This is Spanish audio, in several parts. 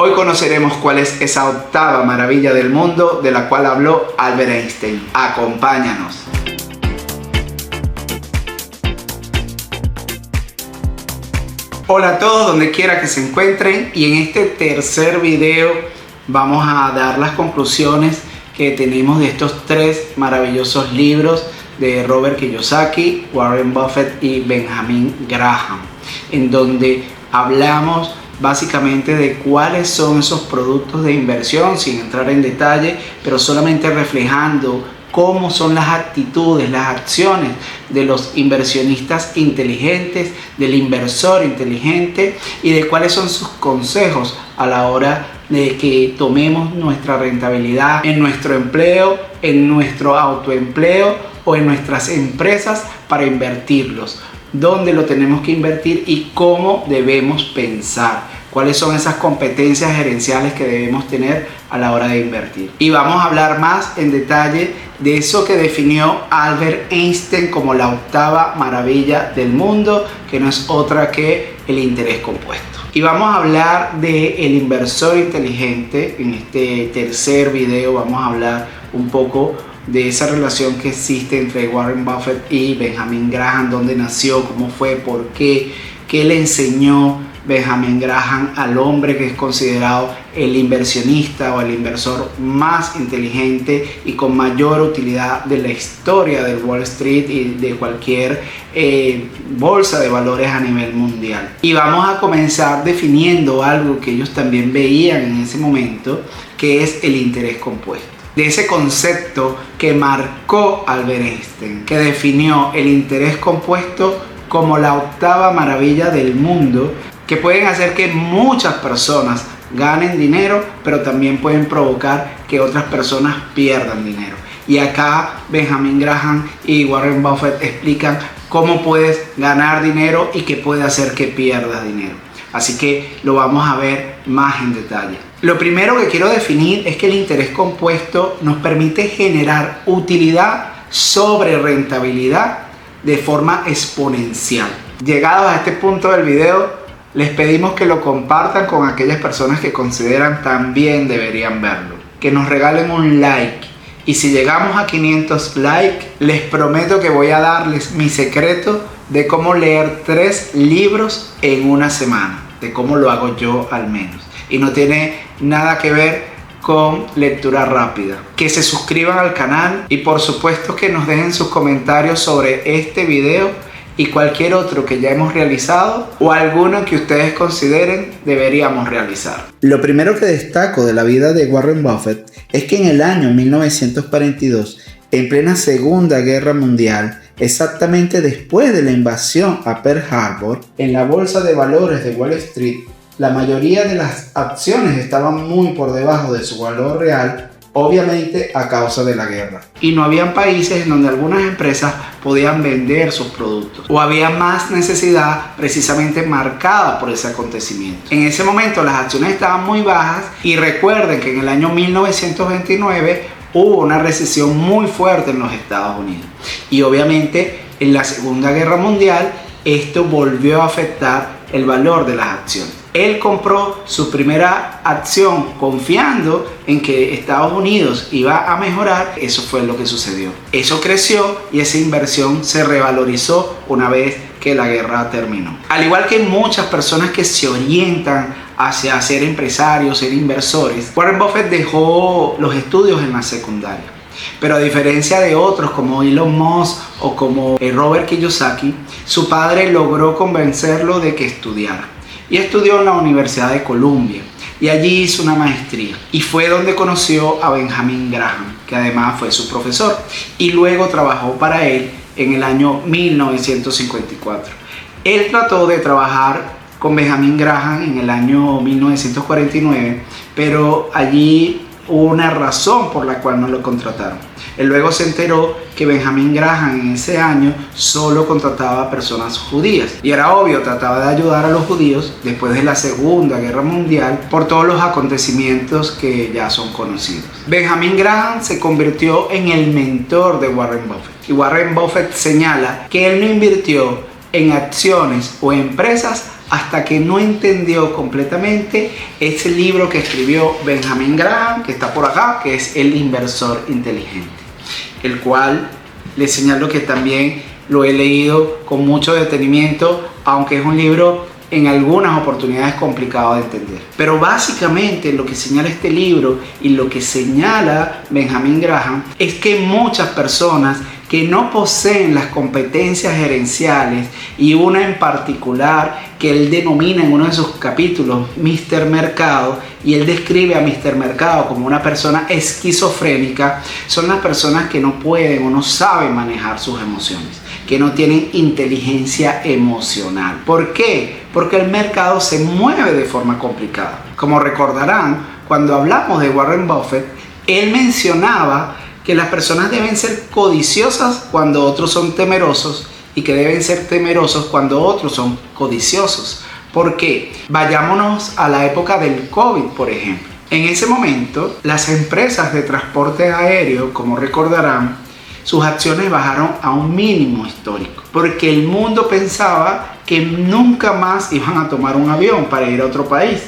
Hoy conoceremos cuál es esa octava maravilla del mundo de la cual habló Albert Einstein. Acompáñanos. Hola a todos, donde quiera que se encuentren, y en este tercer video vamos a dar las conclusiones que tenemos de estos tres maravillosos libros de Robert Kiyosaki, Warren Buffett y Benjamin Graham, en donde hablamos básicamente de cuáles son esos productos de inversión, sin entrar en detalle, pero solamente reflejando cómo son las actitudes, las acciones de los inversionistas inteligentes, del inversor inteligente, y de cuáles son sus consejos a la hora de que tomemos nuestra rentabilidad en nuestro empleo, en nuestro autoempleo o en nuestras empresas para invertirlos. Dónde lo tenemos que invertir y cómo debemos pensar, cuáles son esas competencias gerenciales que debemos tener a la hora de invertir. Y vamos a hablar más en detalle de eso que definió Albert Einstein como la octava maravilla del mundo, que no es otra que el interés compuesto. Y vamos a hablar del inversor inteligente. En este tercer video vamos a hablar un poco de esa relación que existe entre Warren Buffett y Benjamin Graham, dónde nació, cómo fue, por qué, qué le enseñó Benjamin Graham al hombre que es considerado el inversionista o el inversor más inteligente y con mayor utilidad de la historia del Wall Street y de cualquier bolsa de valores a nivel mundial. Y vamos a comenzar definiendo algo que ellos también veían en ese momento, que es el interés compuesto. De ese concepto que marcó Albert Einstein, que definió el interés compuesto como la octava maravilla del mundo, que pueden hacer que muchas personas ganen dinero, pero también pueden provocar que otras personas pierdan dinero. Y acá Benjamin Graham y Warren Buffett explican cómo puedes ganar dinero y qué puede hacer que pierdas dinero. Así que lo vamos a ver más en detalle. Lo primero que quiero definir es que el interés compuesto nos permite generar utilidad sobre rentabilidad de forma exponencial. Llegados a este punto del video, les pedimos que lo compartan con aquellas personas que consideran también deberían verlo. Que nos regalen un like. Y si llegamos a 500 likes, les prometo que voy a darles mi secreto de cómo leer 3 libros en una semana. De cómo lo hago yo al menos. Y no tiene nada que ver con lectura rápida. Que se suscriban al canal y por supuesto que nos dejen sus comentarios sobre este video y cualquier otro que ya hemos realizado o alguno que ustedes consideren deberíamos realizar. Lo primero que destaco de la vida de Warren Buffett es que en el año 1942, en plena Segunda Guerra Mundial, exactamente después de la invasión a Pearl Harbor, en la bolsa de valores de Wall Street, la mayoría de las acciones estaban muy por debajo de su valor real, obviamente a causa de la guerra. Y no habían países en donde algunas empresas podían vender sus productos, o había más necesidad precisamente marcada por ese acontecimiento. En ese momento las acciones estaban muy bajas, y recuerden que en el año 1929 hubo una recesión muy fuerte en los Estados Unidos. Y obviamente en la Segunda Guerra Mundial esto volvió a afectar el valor de las acciones. Él compró su primera acción confiando en que Estados Unidos iba a mejorar. Eso fue lo que sucedió. Eso creció y esa inversión se revalorizó una vez que la guerra terminó. Al igual que muchas personas que se orientan hacia ser empresarios, ser inversores, Warren Buffett dejó los estudios en la secundaria. Pero a diferencia de otros como Elon Musk o como Robert Kiyosaki, su padre logró convencerlo de que estudiara. Y estudió en la Universidad de Columbia y allí hizo una maestría. Y fue donde conoció a Benjamin Graham, que además fue su profesor. Y luego trabajó para él en el año 1954. Él trató de trabajar con Benjamin Graham en el año 1949, pero allí hubo una razón por la cual no lo contrataron. Él luego se enteró que Benjamin Graham en ese año solo contrataba a personas judías. Y era obvio, trataba de ayudar a los judíos después de la Segunda Guerra Mundial por todos los acontecimientos que ya son conocidos. Benjamin Graham se convirtió en el mentor de Warren Buffett. Y Warren Buffett señala que él no invirtió en acciones o empresas hasta que no entendió completamente ese libro que escribió Benjamin Graham, que está por acá, que es El Inversor Inteligente, el cual les señalo que también lo he leído con mucho detenimiento, aunque es un libro en algunas oportunidades complicado de entender. Pero básicamente lo que señala este libro y lo que señala Benjamin Graham es que muchas personas que no poseen las competencias gerenciales, y una en particular que él denomina en uno de sus capítulos Mr. Mercado, y él describe a Mr. Mercado como una persona esquizofrénica, son las personas que no pueden o no saben manejar sus emociones, que no tienen inteligencia emocional. ¿Por qué? Porque el mercado se mueve de forma complicada. Como recordarán, cuando hablamos de Warren Buffett, él mencionaba que las personas deben ser codiciosas cuando otros son temerosos y que deben ser temerosos cuando otros son codiciosos. ¿Por qué? Vayámonos a la época del COVID, por ejemplo. En ese momento, las empresas de transporte aéreo, como recordarán, sus acciones bajaron a un mínimo histórico, porque el mundo pensaba que nunca más iban a tomar un avión para ir a otro país.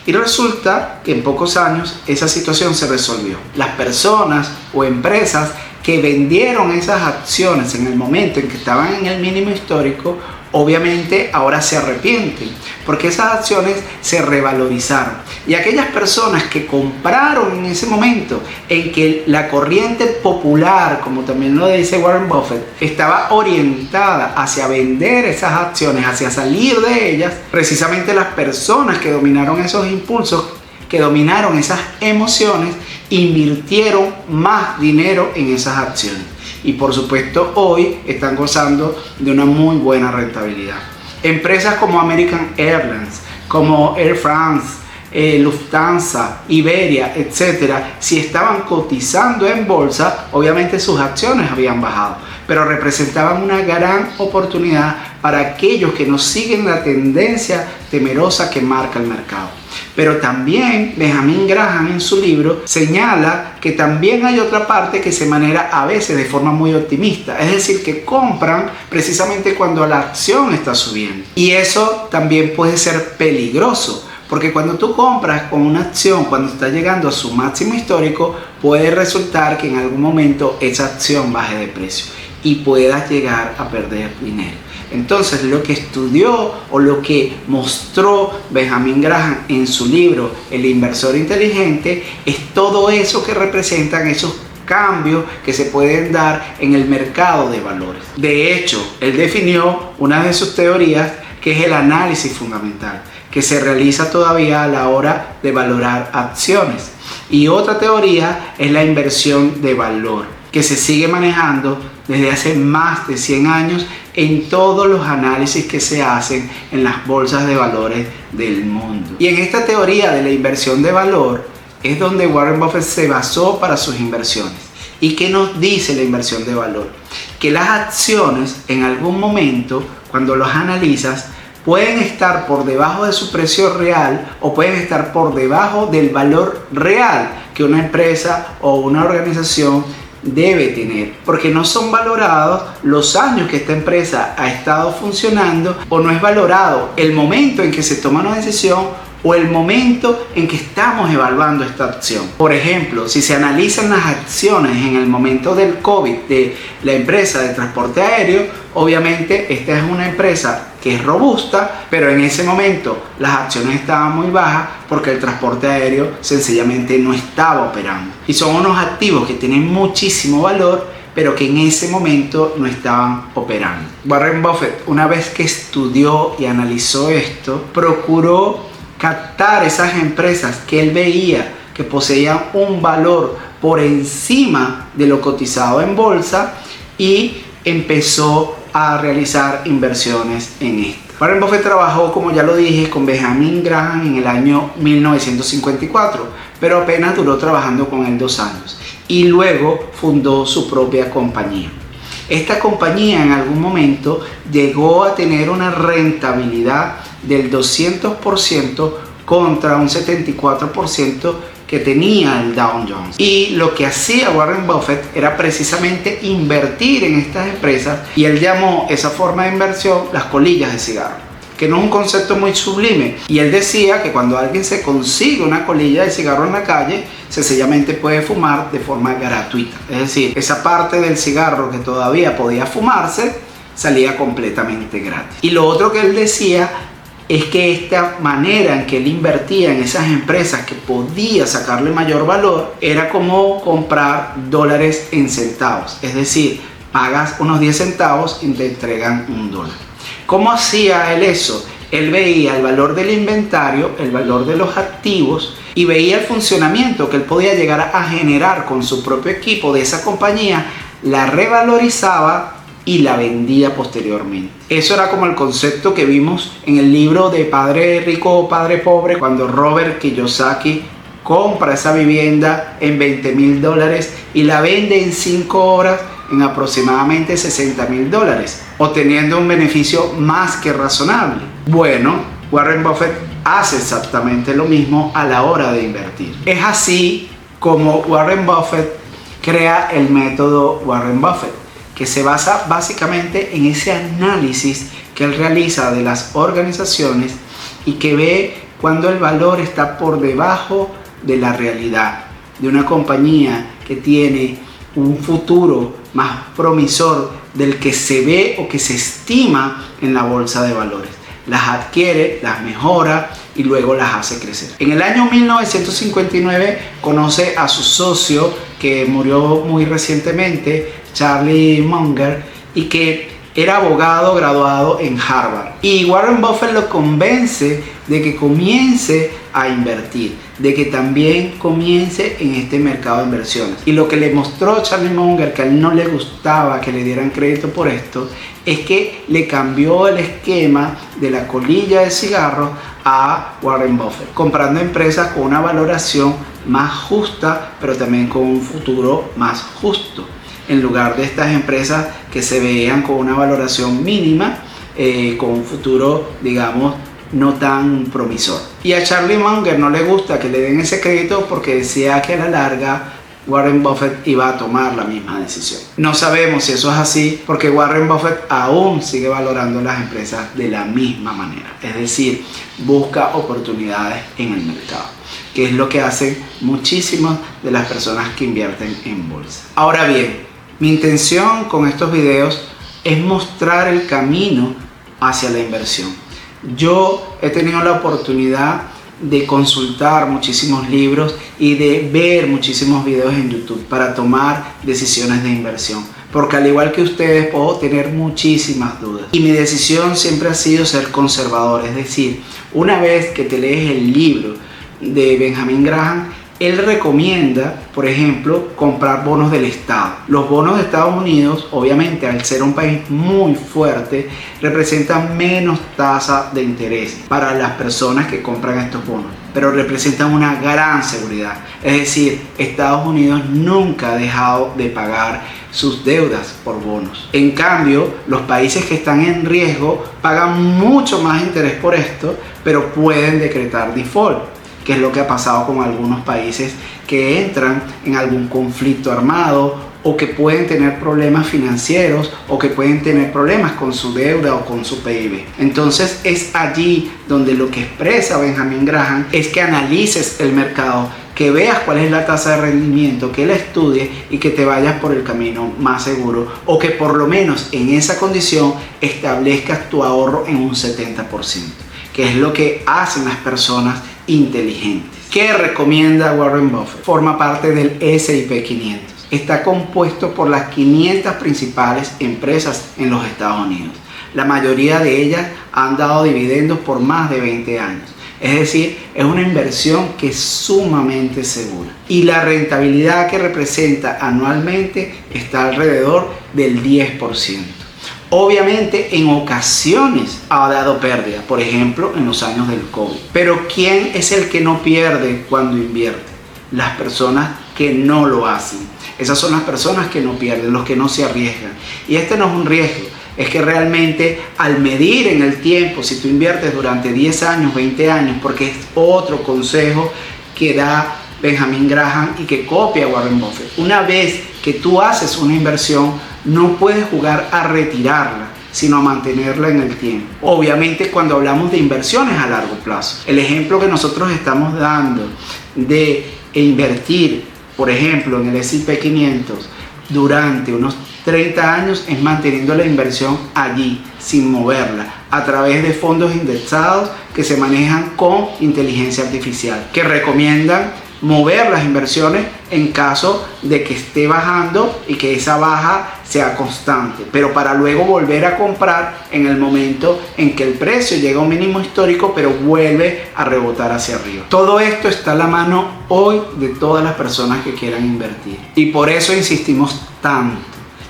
Y resulta que en pocos años esa situación se resolvió. Las personas o empresas que vendieron esas acciones en el momento en que estaban en el mínimo histórico, obviamente ahora se arrepienten, porque esas acciones se revalorizaron. Y aquellas personas que compraron en ese momento en que la corriente popular, como también lo dice Warren Buffett, estaba orientada hacia vender esas acciones, hacia salir de ellas, precisamente las personas que dominaron esos impulsos, que dominaron esas emociones, invirtieron más dinero en esas acciones. Y por supuesto hoy están gozando de una muy buena rentabilidad. Empresas como American Airlines, como Air France, Lufthansa, Iberia, etcétera, si estaban cotizando en bolsa, obviamente sus acciones habían bajado, pero representaban una gran oportunidad para aquellos que no siguen la tendencia temerosa que marca el mercado. Pero también Benjamin Graham en su libro señala que también hay otra parte que se maneja a veces de forma muy optimista, es decir, que compran precisamente cuando la acción está subiendo. Y eso también puede ser peligroso, porque cuando tú compras con una acción, cuando está llegando a su máximo histórico, puede resultar que en algún momento esa acción baje de precio y puedas llegar a perder dinero. Entonces, lo que estudió o lo que mostró Benjamin Graham en su libro El Inversor Inteligente es todo eso que representan esos cambios que se pueden dar en el mercado de valores. De hecho, él definió una de sus teorías, que es el análisis fundamental, que se realiza todavía a la hora de valorar acciones. Y otra teoría es la inversión de valor, que se sigue manejando desde hace más de 100 años en todos los análisis que se hacen en las bolsas de valores del mundo. Y en esta teoría de la inversión de valor es donde Warren Buffett se basó para sus inversiones. ¿Y qué nos dice la inversión de valor? Que las acciones en algún momento, cuando los analizas, pueden estar por debajo de su precio real o pueden estar por debajo del valor real que una empresa o una organización debe tener, porque no son valorados los años que esta empresa ha estado funcionando, o no es valorado el momento en que se toma una decisión o el momento en que estamos evaluando esta acción. Por ejemplo, si se analizan las acciones en el momento del COVID de la empresa de transporte aéreo, obviamente esta es una empresa que es robusta, pero en ese momento las acciones estaban muy bajas porque el transporte aéreo sencillamente no estaba operando. Y son unos activos que tienen muchísimo valor, pero que en ese momento no estaban operando. Warren Buffett, una vez que estudió y analizó esto, procuró captar esas empresas que él veía que poseían un valor por encima de lo cotizado en bolsa y empezó a realizar inversiones en esto. Warren Buffett trabajó, como ya lo dije, con Benjamin Graham en el año 1954, pero apenas duró trabajando con él 2 años y luego fundó su propia compañía. Esta compañía en algún momento llegó a tener una rentabilidad del 200% contra un 74% que tenía el Dow Jones. Y lo que hacía Warren Buffett era precisamente invertir en estas empresas, y él llamó esa forma de inversión las colillas de cigarro. que no es un concepto muy sublime. Y él decía que cuando alguien se consigue una colilla de cigarro en la calle, sencillamente puede fumar de forma gratuita. Es decir, esa parte del cigarro que todavía podía fumarse salía completamente gratis. Y lo otro que él decía es que esta manera en que él invertía en esas empresas que podía sacarle mayor valor era como comprar dólares en centavos. Es decir, pagas unos 10 centavos y te entregan $1. ¿Cómo hacía él eso? Él veía el valor del inventario, el valor de los activos y veía el funcionamiento que él podía llegar a generar con su propio equipo de esa compañía, la revalorizaba y la vendía posteriormente. Eso era como el concepto que vimos en el libro de Padre Rico, Padre Pobre, cuando Robert Kiyosaki compra esa vivienda en $20,000 y la vende en 5 horas en aproximadamente $60,000, obteniendo un beneficio más que razonable. Bueno, Warren Buffett hace exactamente lo mismo a la hora de invertir. Es así como Warren Buffett crea el método Warren Buffett, que se basa básicamente en ese análisis que él realiza de las organizaciones y que ve cuando el valor está por debajo de la realidad de una compañía que tiene un futuro más promisor del que se ve o que se estima en la bolsa de valores. Las adquiere, las mejora y luego las hace crecer. En el año 1959 conoce a su socio que murió muy recientemente, Charlie Munger, y que era abogado graduado en Harvard. Y Warren Buffett lo convence de que comience a invertir, de que también comience en este mercado de inversiones. Y lo que le mostró Charlie Munger, que a él no le gustaba que le dieran crédito por esto, es que le cambió el esquema de la colilla de cigarro a Warren Buffett, comprando empresas con una valoración más justa, pero también con un futuro más justo, en lugar de estas empresas que se veían con una valoración mínima, con un futuro, digamos, no tan promisor. Y a Charlie Munger no le gusta que le den ese crédito porque decía que a la larga Warren Buffett iba a tomar la misma decisión. No sabemos si eso es así porque Warren Buffett aún sigue valorando las empresas de la misma manera. Es decir, busca oportunidades en el mercado, que es lo que hacen muchísimas de las personas que invierten en bolsa. Ahora bien, mi intención con estos videos es mostrar el camino hacia la inversión. Yo he tenido la oportunidad de consultar muchísimos libros y de ver muchísimos videos en YouTube para tomar decisiones de inversión, porque al igual que ustedes puedo tener muchísimas dudas y mi decisión siempre ha sido ser conservador. Es decir, una vez que te lees el libro de Benjamin Graham, él recomienda, por ejemplo, comprar bonos del Estado. Los bonos de Estados Unidos, obviamente, al ser un país muy fuerte, representan menos tasa de interés para las personas que compran estos bonos, pero representan una gran seguridad. Es decir, Estados Unidos nunca ha dejado de pagar sus deudas por bonos. En cambio, los países que están en riesgo pagan mucho más interés por esto, pero pueden decretar default, que es lo que ha pasado con algunos países que entran en algún conflicto armado o que pueden tener problemas financieros o que pueden tener problemas con su deuda o con su PIB. Entonces es allí donde lo que expresa Benjamin Graham es que analices el mercado, que veas cuál es la tasa de rendimiento, que la estudies y que te vayas por el camino más seguro, o que por lo menos en esa condición establezcas tu ahorro en un 70%, que es lo que hacen las personas inteligentes. ¿Qué recomienda Warren Buffett? Forma parte del S&P 500. Está compuesto por las 500 principales empresas en los Estados Unidos. La mayoría de ellas han dado dividendos por más de 20 años. Es decir, es una inversión que es sumamente segura. Y la rentabilidad que representa anualmente está alrededor del 10%. Obviamente en ocasiones ha dado pérdida, por ejemplo en los años del COVID. Pero ¿quién es el que no pierde cuando invierte? Las personas que no lo hacen. Esas son las personas que no pierden, los que no se arriesgan. Y este no es un riesgo, es que realmente al medir en el tiempo, si tú inviertes durante 10 años, 20 años, porque es otro consejo que da Benjamin Graham y que copia Warren Buffett. Una vez que tú haces una inversión, no puedes jugar a retirarla, sino a mantenerla en el tiempo. Obviamente, cuando hablamos de inversiones a largo plazo, el ejemplo que nosotros estamos dando de invertir, por ejemplo, en el S&P 500 durante unos 30 años es manteniendo la inversión allí, sin moverla, a través de fondos indexados que se manejan con inteligencia artificial, que recomiendan mover las inversiones en caso de que esté bajando y que esa baja sea constante, pero para luego volver a comprar en el momento en que el precio llega a un mínimo histórico, pero vuelve a rebotar hacia arriba. Todo esto está a la mano hoy de todas las personas que quieran invertir, y por eso insistimos tanto.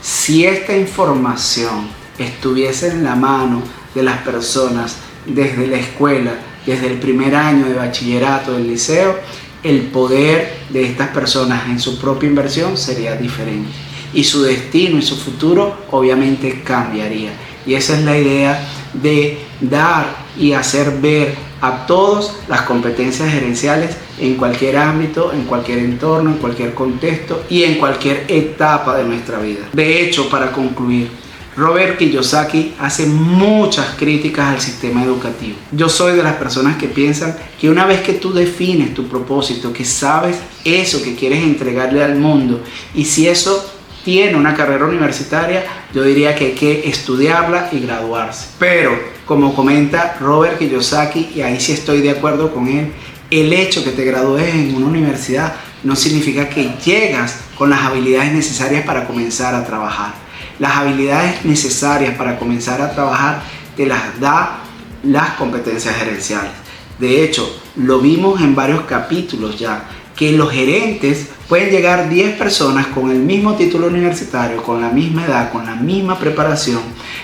Si esta información estuviese en la mano de las personas desde la escuela, desde el primer año de bachillerato, del liceo, el poder de estas personas en su propia inversión sería diferente y su destino y su futuro obviamente cambiaría. Y esa es la idea de dar y hacer ver a todos las competencias gerenciales en cualquier ámbito, en cualquier entorno, en cualquier contexto y en cualquier etapa de nuestra vida. De hecho, para concluir, Robert Kiyosaki hace muchas críticas al sistema educativo. Yo soy de las personas que piensan que una vez que tú defines tu propósito, que sabes eso que quieres entregarle al mundo, y si eso tiene una carrera universitaria, yo diría que hay que estudiarla y graduarse. Pero, como comenta Robert Kiyosaki, y ahí sí estoy de acuerdo con él, el hecho que te gradúes en una universidad no significa que llegas con las habilidades necesarias para comenzar a trabajar. Las habilidades necesarias para comenzar a trabajar te las da las competencias gerenciales. De hecho, lo vimos en varios capítulos ya, que los gerentes pueden llegar 10 personas con el mismo título universitario, con la misma edad, con la misma preparación,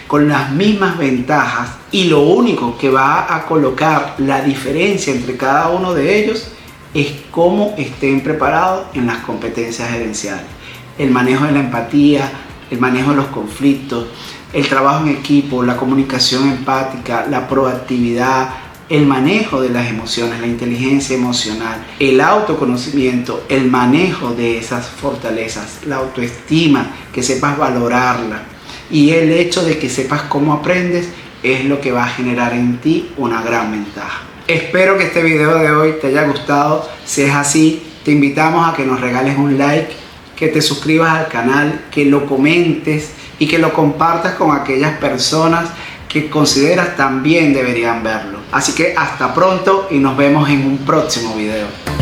con las mismas ventajas, y lo único que va a colocar la diferencia entre cada uno de ellos es cómo estén preparados en las competencias gerenciales. El manejo de la empatía, el manejo de los conflictos, el trabajo en equipo, la comunicación empática, la proactividad, el manejo de las emociones, la inteligencia emocional, el autoconocimiento, el manejo de esas fortalezas, la autoestima, que sepas valorarla, y el hecho de que sepas cómo aprendes es lo que va a generar en ti una gran ventaja. Espero que este video de hoy te haya gustado. Si es así, te invitamos a que nos regales un like, que te suscribas al canal, que lo comentes y que lo compartas con aquellas personas que consideras también deberían verlo. Así que hasta pronto y nos vemos en un próximo video.